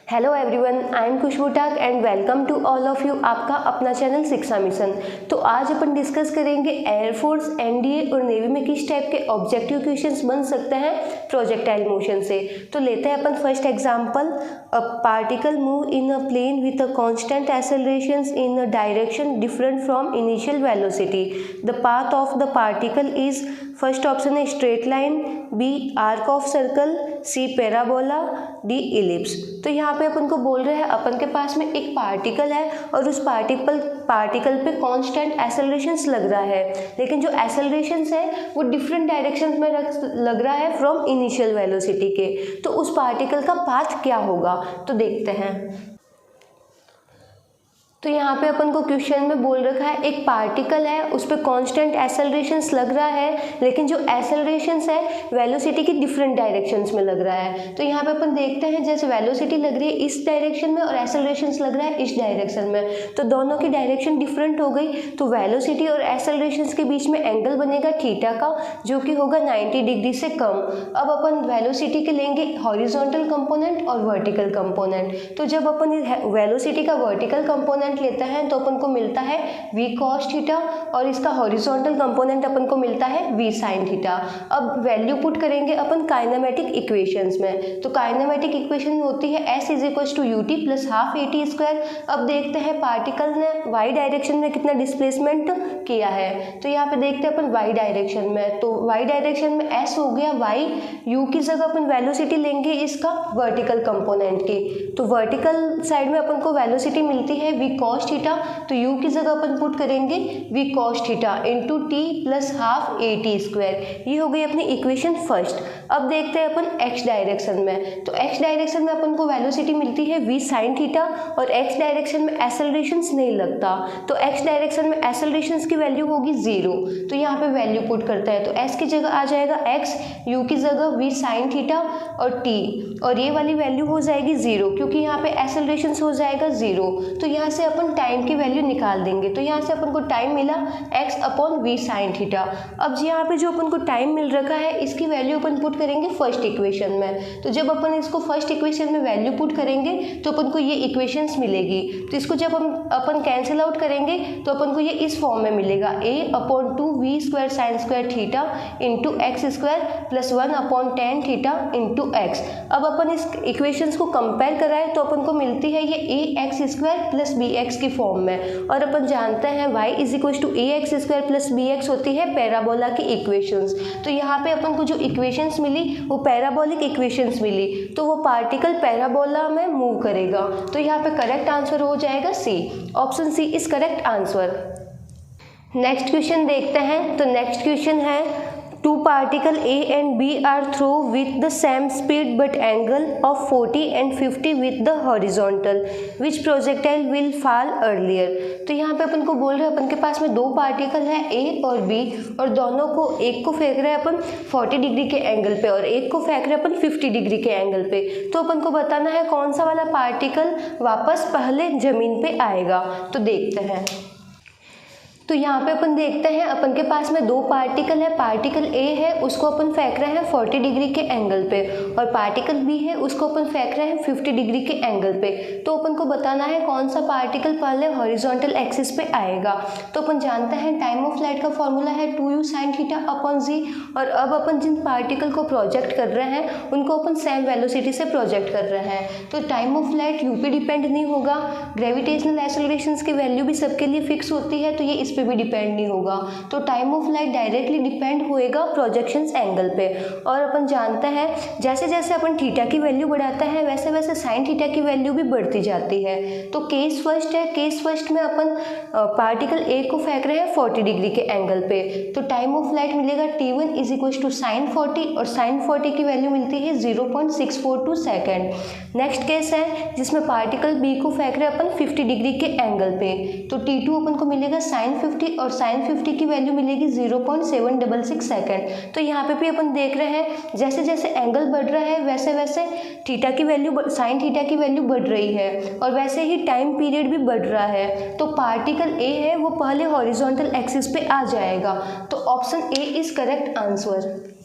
Hello everyone, I am Khushboo Tak and welcome to all of you आपका अपना channel Shiksha mission. तो आज अपन डिस्कस करेंगे एयरफोर्स, एनडीए और नेवी में किस टाइप के ऑब्जेक्टिव क्वेश्चंस बन सकते हैं प्रोजेक्टाइल मोशन से। तो लेते हैं अपन first example. A particle move in a plane with a constant acceleration in a direction different from initial velocity. The path of the particle is, first option है straight line, B arc of circle, C parabola, D ellipse. तो यहाँ पे अपन को बोल रहे हैं अपन के पास में एक पार्टिकल है और उस पार्टिकल पे कांस्टेंट एक्सेलरेशंस लग रहा है, लेकिन जो एक्सेलरेशंस है वो डिफरेंट डायरेक्शंस में लग रहा है फ्रॉम इनिशियल वेलोसिटी के। तो उस पार्टिकल का पाथ क्या होगा, तो देखते हैं। तो यहाँ पे अपन को क्वेश्चन में बोल रखा है एक पार्टिकल है, उस पर कांस्टेंट एक्सेलरेशंस लग रहा है, लेकिन जो एक्सेलरेशंस है वेलोसिटी की डिफरेंट डायरेक्शंस में लग रहा है। तो यहाँ पे अपन देखते हैं जैसे वेलोसिटी लग रही है इस डायरेक्शन में और एक्सेलरेशंस लग रहा है इस डायरेक्शन में, तो दोनों की डायरेक्शन डिफरेंट हो गई। तो वेलोसिटी और एक्सेलरेशंस के बीच में एंगल बनेगा थीटा का, जो कि होगा 90 डिग्री से कम। अब अपन वेलोसिटी के लेंगे हॉरिजॉन्टल कंपोनेंट और वर्टिकल कंपोनेंट। तो जब अपन वेलोसिटी का वर्टिकल कंपोनेंट लेता है तो अपन को मिलता है v cos थीटा और इसका हॉरिजॉन्टल कंपोनेंट अपन को मिलता है v sin थीटा। अब वैल्यू पुट करेंगे अपन काइनेमेटिक इक्वेशंस में। तो काइनेमेटिक इक्वेशन होती है s = ut + हाफ at²। अब देखते हैं पार्टिकल ने y डायरेक्शन में कितना डिस्प्लेसमेंट किया है। तो यहाँ पे देखते हैं अपन y डायरेक्शन में, तो y डायरेक्शन में s हो गया y, u की जगह अपन वेलोसिटी लेंगे इसका वर्टिकल कंपोनेंट की। तो वर्टिकल साइड में अपन को वेलोसिटी मिलती है v cos थीटा, तो u की जगह अपन पुट करेंगे v cos theta into t + half at²। ये हो गई अपनी इक्वेशन फर्स्ट। अब देखते हैं अपन x डायरेक्शन में। तो x डायरेक्शन में अपन को वेलोसिटी मिलती है v sin थीटा और x डायरेक्शन में एक्सेलरेशंस नहीं लगता, तो x डायरेक्शन में एक्सेलरेशंस की वैल्यू होगी 0। तो यहाँ पे वैल्यू पुट करते हैं, तो s की जगह आ जाएगा x, u की जगह v sin थीटा और t, और ये वाली वैल्यू हो जाएगी 0 क्योंकि यहाँ पे एक्सेलरेशंस हो जाएगा 0। तो यहाँ से अपन टाइम की वैल्यू निकाल देंगे। तो यहाँ से अपन को टाइम मिला x/v sin थीटा। अब यहाँ पे जो अपन को टाइम मिल रखा है इसकी वैल्यू अपन पुट करेंगे फर्स्ट इक्वेशन में। तो जब अपन इसको फर्स्ट इक्वेशन में वैल्यू पुट करेंगे तो अपन को ये इक्वेशंस मिलेगी। तो इसको जब अपन कैंसिल आउट करेंगे तो अपन को ये इस फॉर्म में मिलेगा a/2v² sin² theta into x² + 1/tan theta into x। अब अपन इस इक्वेशंस को कंपेयर कराएं तो अपन को मिलती है ये ax² + bx की फॉर्म में, और अपन जानते हैं y = ax² + bx होती है पैराबोला की इक्वेशंस। तो यहाँ पे अपन को जो इक्वेशंस मिली वो पैराबोलिक इक्वेशंस मिली, तो वो पार्टिकल पैराबोला में मूव करेगा। तो यहाँ पे करेक्ट आंसर हो जाएगा C, option C is correct answer. Next question देखते हैं। तो नेक्स्ट क्वेश्चन है two particles A and B are through with the same speed but angle of 40 and 50 with the horizontal. Which projectile will fall earlier? तो यहाँ पे अपन को बोल रहे हैं अपन के पास में दो पार्टिकल है A और B, और दोनों को, एक को फेंक रहे हैं अपन 40 डिग्री के एंगल पे और एक को फेंक रहे हैं अपन 50 डिग्री के एंगल पे। तो अपन को बताना है कौन सा वाला पार्टिकल वापस पहले जमीन पे आएगा। तो देखते हैं। तो यहाँ पे अपन देखते हैं अपन के पास में दो पार्टिकल है। पार्टिकल A है उसको अपन फेंक रहे हैं 40 डिग्री के एंगल पे, और पार्टिकल B है उसको अपन फेंक रहे हैं 50 डिग्री के एंगल पे। तो अपन को बताना है कौन सा पार्टिकल पहले हॉरिजॉन्टल एक्सिस पे आएगा। तो अपन जानते हैं टाइम ऑफ फ्लाइट का फॉर्मूला है 2u sin θ/g, और अब अपन जिन पार्टिकल को प्रोजेक्ट कर रहे हैं उनको अपन सेम वेलोसिटी से प्रोजेक्ट कर रहे हैं। तो टाइम ऑफ फ्लाइट u पे डिपेंड नहीं होगा, ग्रेविटेशनल एक्सेलरेशंस की वैल्यू भी सबके लिए फिक्स होती है, तो ये इस पे भी डिपेंड नहीं होगा। तो time of flight directly depend होएगा प्रोजेक्शंस एंगल पे। और अपन जानते हैं जैसे जैसे अपन थीटा की वैल्यू बढ़ाते हैं वैसे वैसे साइन थीटा की वैल्यू भी बढ़ती जाती है। तो केस फर्स्ट है, केस फर्स्ट में अपन पार्टिकल A को फेंक रहे हैं 40 डिग्री के एंगल पे, तो टाइम ऑफ फ्लाइट मिलेगा t1 = sin 40, और sin 40 की वैल्यू मिलती है 0.642 सेकेंड। नेक्स्ट केस है जिसमें पार्टिकल B को फेंक रहे हैं अपन 50 डिग्री के एंगल पे, तो t2 अपन को मिलेगा sin 50 और sin 50 की वैल्यू मिलेगी 0.766 सेकेंड। तो यहाँ पे भी अपन देख रहे हैं जैसे जैसे एंगल बढ़ रहा है वैसे वैसे थीटा की वैल्यू, साइन थीटा की वैल्यू बढ़ रही है, और वैसे ही टाइम पीरियड भी बढ़ रहा है। तो पार्टिकल A है वो पहले हॉरिजॉन्टल एक्सिस पे आ जाएगा। तो option A is correct answer.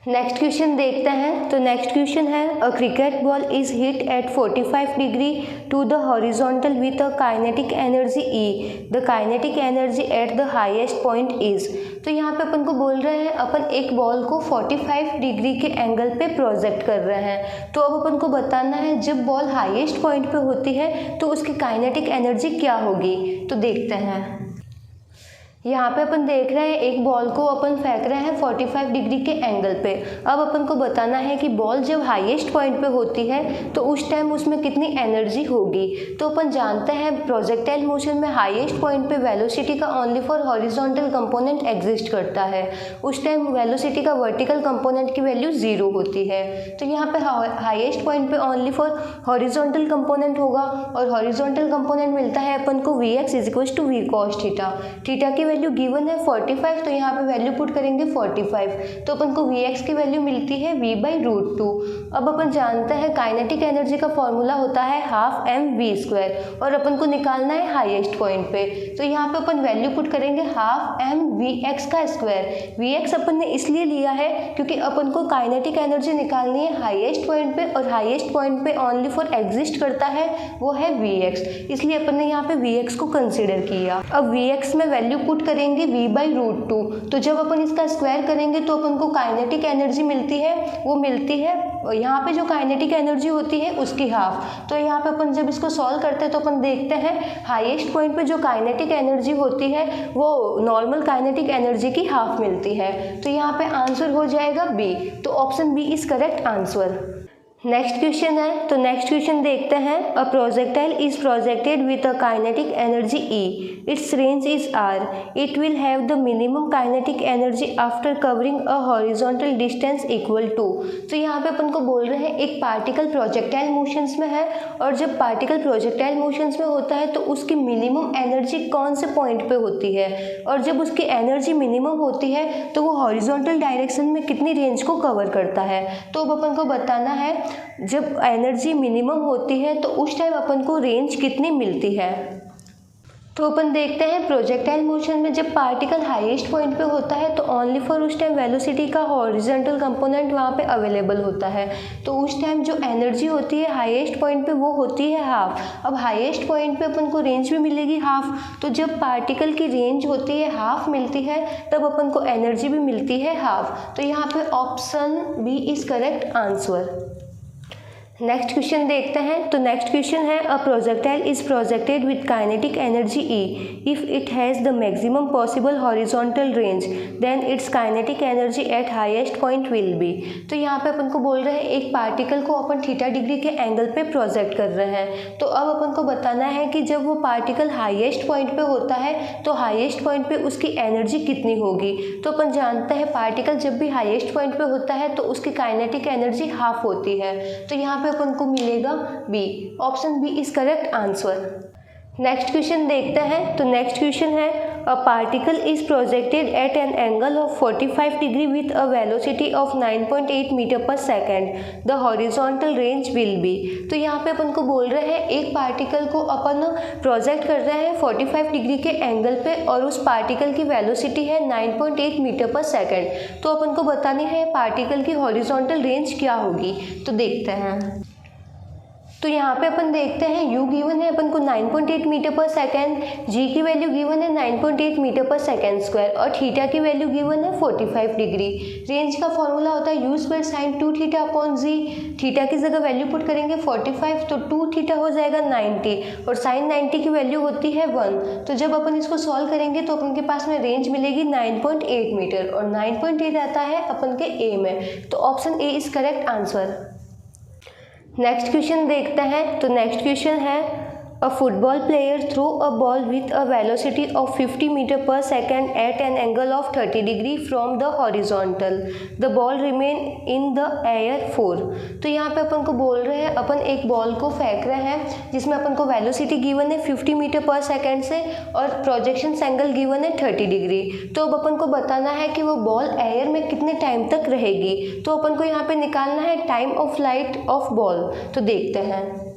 Next question देखते हैं। तो नेक्स्ट क्वेश्चन है a cricket ball is hit at 45 degree to the horizontal with a kinetic energy E, the kinetic energy at the highest point is. तो यहाँ पे अपन को बोल रहे हैं अपन एक बॉल को 45 डिग्री के एंगल पे प्रोजेक्ट कर रहे हैं। तो अब अपन को बताना है जब बॉल हाईएस्ट पॉइंट पे होती है तो उसकी काइनेटिक एनर्जी क्या होगी। तो देखते हैं, यहाँ पे अपन देख रहे हैं एक बॉल को अपन फेंक रहे हैं 45 डिग्री के एंगल पे। अब अपन को बताना है कि बॉल जब हाईएस्ट पॉइंट पे होती है तो उस टाइम उसमें कितनी एनर्जी होगी। तो अपन जानते हैं प्रोजेक्टाइल मोशन में हाईएस्ट पॉइंट पे वेलोसिटी का only for horizontal component exist करता है। उस टाइम वेलोसिटी का वर्टिकल कंपोनेंट की वैल्यू 0 होती है। तो यहाँ पे हाईएस्ट पॉइंट पे ओनली फॉर हॉरिजॉन्टल कंपोनेंट होगा और हॉरिजॉन्टल कंपोनेंट मिलता है अपन को Vx = v cos theta. Theta की वैल्यू गिवन है 45, तो यहाँ पे वैल्यू पुट करेंगे 45, तो अपन को Vx की वैल्यू मिलती है v/√2। अब अपन जानते हैं काइनेटिक एनर्जी का फॉर्मूला होता है 12 mv² और अपन को निकालना है हाईएस्ट पॉइंट पे। तो यहाँ पे अपन वैल्यू पुट करेंगे 12 mvx²। Vx अपन ने इसलिए लिया है क्योंकि अपन को काइनेटिक एनर्जी निकालनी है हाईएस्ट पॉइंट पे और हाईएस्ट पॉइंट पे ओनली फॉर एग्जिस्ट करता है वो है Vx, इसलिए अपन ने यहाँ पे Vx को कंसिडर किया। अब Vx में वैल्यू पुट करेंगे v/√2, तो जब अपन इसका स्क्वायर करेंगे तो अपन को काइनेटिक एनर्जी मिलती है, वो मिलती है यहाँ पे जो काइनेटिक एनर्जी होती है उसकी हाफ। तो यहाँ पे अपन जब इसको सॉल्व करते हैं तो अपन देखते हैं हाईएस्ट पॉइंट पे जो काइनेटिक एनर्जी होती है वो नॉर्मल काइनेटिक एनर्जी की हाफ मिलती है। तो यहाँ पे आंसर हो जाएगा बी, तो option B is correct answer. Next question है। तो नेक्स्ट क्वेश्चन देखते हैं a projectile is projected with a kinetic energy E, its range is R, it will have the minimum kinetic energy after covering a horizontal distance equal to. तो यहाँ पे अपन को बोल रहे हैं एक पार्टिकल प्रोजेक्टाइल मोशंस में है और जब पार्टिकल प्रोजेक्टाइल मोशंस में होता है तो उसकी मिनिमम एनर्जी कौन से पॉइंट पे होती है, और जब उसकी एनर्जी मिनिमम होती है तो वो हॉरिजॉन्टल डायरेक्शन में कितनी रेंज को कवर करता है। तो अब अपन को बताना है जब एनर्जी मिनिमम होती है तो उस टाइम अपन को रेंज कितनी मिलती है। तो अपन देखते हैं प्रोजेक्टाइल मोशन में जब पार्टिकल हाईएस्ट पॉइंट पे होता है तो ओनली फॉर उस टाइम वेलोसिटी का हॉरिजॉन्टल कंपोनेंट वहाँ पे अवेलेबल होता है। तो उस टाइम जो एनर्जी होती है हाईएस्ट पॉइंट पे वो होती है हाफ। अब हाईएस्ट पॉइंट पे अपन को रेंज भी मिलेगी हाफ, तो जब पार्टिकल की रेंज होती है हाफ मिलती है तब अपन को एनर्जी भी मिलती है हाफ। तो यहाँ पे option B is correct answer. Next question देखते हैं। तो नेक्स्ट क्वेश्चन है a projectile is projected with kinetic energy E, if it has the maximum possible horizontal range then its kinetic energy at highest point will be. तो यहाँ पे अपन को बोल रहे हैं एक पार्टिकल को अपन थीटा डिग्री के एंगल पे प्रोजेक्ट कर रहे हैं। तो अब अपन को बताना है कि जब वो पार्टिकल हाईएस्ट पॉइंट पे होता है तो हाईएस्ट पॉइंट पे उसकी एनर्जी कितनी होगी। तो अपन जानते हैं पार्टिकल जब भी हाईएस्ट पॉइंट पे होता है तो उसकी काइनेटिक एनर्जी हाफ होती है। तो यहाँ पे अपन को मिलेगा B, option B is correct answer. Next question देखते हैं। तो नेक्स्ट क्वेश्चन है a particle is projected at an angle of 45 degree with a velocity of 9.8 metre per second, the horizontal range will be. तो यहाँ पे अपन को बोल रहे हैं एक पार्टिकल को अपन प्रोजेक्ट कर रहे हैं 45 डिग्री के एंगल पे और उस पार्टिकल की वेलोसिटी है 9.8 मीटर पर सेकेंड। तो अपन को बतानी है पार्टिकल की हॉरिजॉन्टल रेंज क्या होगी। तो देखते हैं। तो यहाँ पे अपन देखते हैं u गिवन है अपन को 9.8 मीटर पर सेकेंड, g की वैल्यू गिवन है 9.8 मीटर पर सेकेंड स्क्वायर और थीटा की वैल्यू गिवन है 45 डिग्री। रेंज का फॉर्मूला होता है u² sin 2 theta upon g। Theta की जगह वैल्यू पुट करेंगे 45, तो 2 थीटा हो जाएगा 90 और sin 90 की वैल्यू होती है 1। तो जब अपन इसको सॉल्व करेंगे तो अपन के पास में रेंज मिलेगी 9.8 मीटर और 9.8 आता है अपन के ए में। तो option A is correct answer. Next question देखते हैं। तो नेक्स्ट क्वेश्चन है a football player throw a ball with a velocity of 50 metre per second at an angle of 30 degree from the horizontal, the ball remain in the air 4। तो यहाँ पे अपन को बोल रहे हैं अपन एक बॉल को फेंक रहे हैं जिसमें अपन को वेलोसिटी गिवन है 50 मीटर पर सेकेंड से और प्रोजेक्शन एंगल गिवन है 30 डिग्री। तो अब अपन को बताना है कि वो बॉल एयर में कितने टाइम तक रहेगी। तो अपन को यहाँ पे निकालना है time of flight of ball. तो देखते हैं।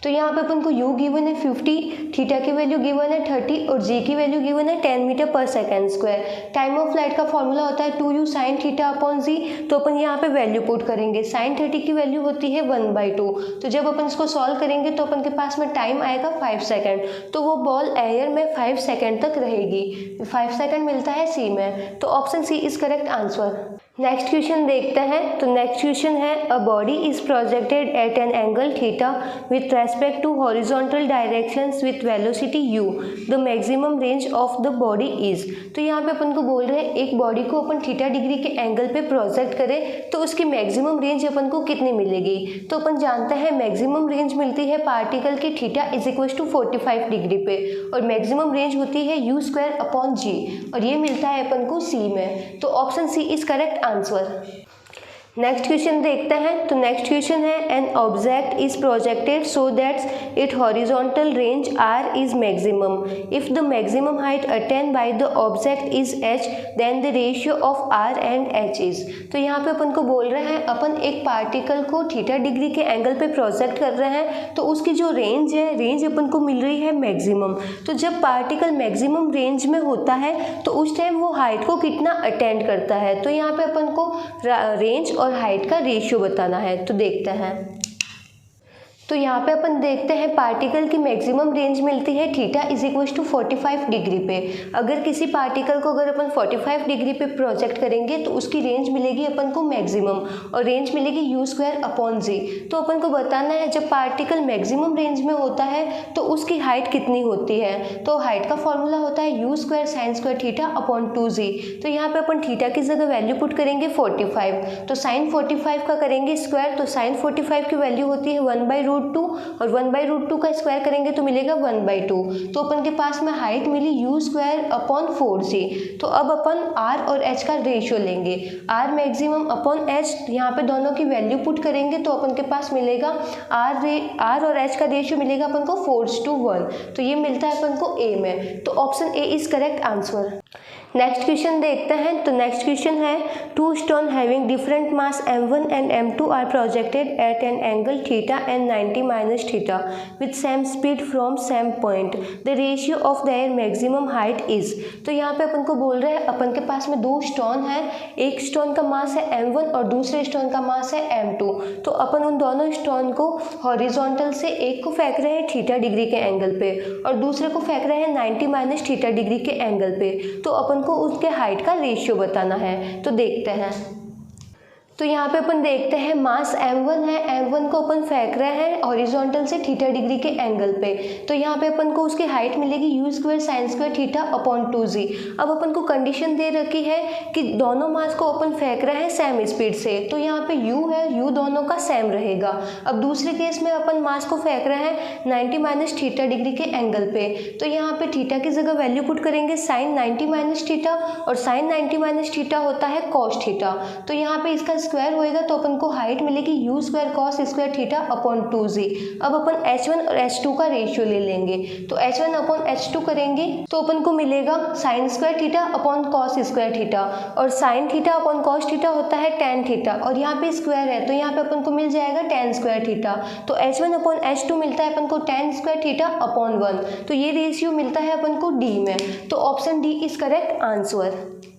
तो यहाँ पे अपन को u गिवन है 50, थीटा की वैल्यू गिवन है 30 और g की वैल्यू गिवन है 10 metre per second square. Time of flight का फॉर्मूला होता है 2u साइन थीटा अपॉन जी। तो अपन यहाँ पे वैल्यू पुट करेंगे। साइन 30 की वैल्यू होती है 1/2। तो जब अपन इसको सॉल्व करेंगे तो अपन के पास में टाइम आएगा 5 सेकेंड। तो वो बॉल एयर में 5 सेकेंड तक रहेगी। 5 सेकेंड मिलता है सी में। तो option C is correct answer. Next question देखते हैं। तो नेक्स्ट क्वेश्चन है a body is projected at an angle theta with respect to horizontal directions with velocity u। The maximum range of the body is. तो यहाँ पे अपन को बोल रहे हैं एक बॉडी को अपन थीटा डिग्री के एंगल पे प्रोजेक्ट करें तो उसकी मैक्सिमम रेंज अपन को कितनी मिलेगी। तो अपन जानते हैं मैक्सिमम रेंज मिलती है पार्टिकल की theta is equal to 45 degree पे और मैक्सिमम रेंज होती है u स्क्वायर अपॉन जी और ये मिलता है अपन को c में। तो option C is correct answer. Next question देखते हैं। तो नेक्स्ट क्वेश्चन है an object is projected so that it horizontal range r is maximum. If the maximum height attain by the object is h then the ratio of r and h is. तो यहाँ पे अपन को बोल रहे हैं अपन एक पार्टिकल को थीटा डिग्री के एंगल पे प्रोजेक्ट कर रहे हैं तो उसकी जो रेंज है रेंज अपन को मिल रही है मैक्सिमम। तो जब पार्टिकल मैक्सिमम रेंज में होता है तो उस टाइम वो हाइट को कितना अटेंड करता है। तो यहाँ पे अपन को रेंज और हाइट का रेशियो बताना है। तो देखते हैं। तो यहाँ पे अपन देखते हैं पार्टिकल की मैक्सिमम रेंज मिलती है theta is equal to 45 degree पे। अगर किसी पार्टिकल को अगर अपन 45 डिग्री पे प्रोजेक्ट करेंगे तो उसकी रेंज मिलेगी अपन को मैक्सिमम और रेंज मिलेगी u स्क्वायर अपॉन जी। तो अपन को बताना है जब पार्टिकल मैक्सिमम रेंज में होता है तो उसकी हाइट कितनी होती है। तो हाइट का फॉर्मूला होता है u square sine square theta upon 2g। तो यहाँ पे अपन थीटा की जगह वैल्यू पुट करेंगे 45। तो साइन 45 का करेंगे स्क्वायर तो साइन 45 की वैल्यू होती है 1/√2 और 1/√2 का स्क्वायर करेंगे तो मिलेगा 1/2। तो अपन के पास में हाइट मिली u स्क्वायर अपॉन 4g। तो अब अपन r और h का रेशियो लेंगे। r मैक्सिमम अपॉन h यहाँ पे दोनों की वैल्यू पुट करेंगे तो अपन के पास मिलेगा r और h का रेशियो मिलेगा अपन को 4:1। तो ये मिलता है अपन को a में। तो option A is correct answer. Next question देखते हैं। तो नेक्स्ट क्वेश्चन है two stone having different mass m1 and m2 are projected at an angle theta and 90 minus theta with same speed from same point. The ratio of their maximum height is. तो यहाँ पे अपन को बोल रहे हैं अपन के पास में दो स्टोन है। एक स्टोन का मास है m1 और दूसरे स्टोन का मास है m2। तो अपन उन दोनों स्टोन को हॉरिजॉन्टल से एक को फेंक रहे हैं थीटा डिग्री के एंगल पे और दूसरे को फेंक रहे हैं 90 माइनस थीटा डिग्री के एंगल पे। तो अपन को उसके हाइट का रेशियो बताना है। तो देखते हैं। तो यहाँ पे अपन देखते हैं मास m1 है। m1 को अपन फेंक रहे हैं हॉरिजॉन्टल से थीटा डिग्री के एंगल पे। तो यहाँ पे अपन को उसकी हाइट मिलेगी u square sine square theta upon 2g। अब अपन को कंडीशन दे रखी है कि दोनों मास को अपन फेंक रहे हैं सेम स्पीड से। तो यहाँ पे u है, u दोनों का सेम रहेगा। अब दूसरे केस में अपन मास को फेंक रहे हैं 90 माइनस थीटा डिग्री के एंगल पे। तो यहाँ पे थीटा की जगह वैल्यू पुट करेंगे साइन 90 माइनस थीटा और साइन 90 माइनस थीटा होता है कॉस थीटा। तो यहाँ पे इसका स्क्वायर होएगा तो अपन को हाइट मिलेगी u square cos square theta upon 2g। अब अपन h1 और h2 का रेशियो ले लेंगे। तो h1 अपॉन h2 करेंगे तो अपन को मिलेगा sine square theta upon cos square theta और sine theta upon cos theta होता है tan थीटा और यहाँ पे स्क्वायर है तो यहाँ पे अपन को मिल जाएगा tan स्क्वायर थीटा। तो h1 अपॉन h2 मिलता है अपन को tan स्क्वायर थीटा अपॉन 1। तो ये रेशियो मिलता है अपन को d में। तो option D is correct answer.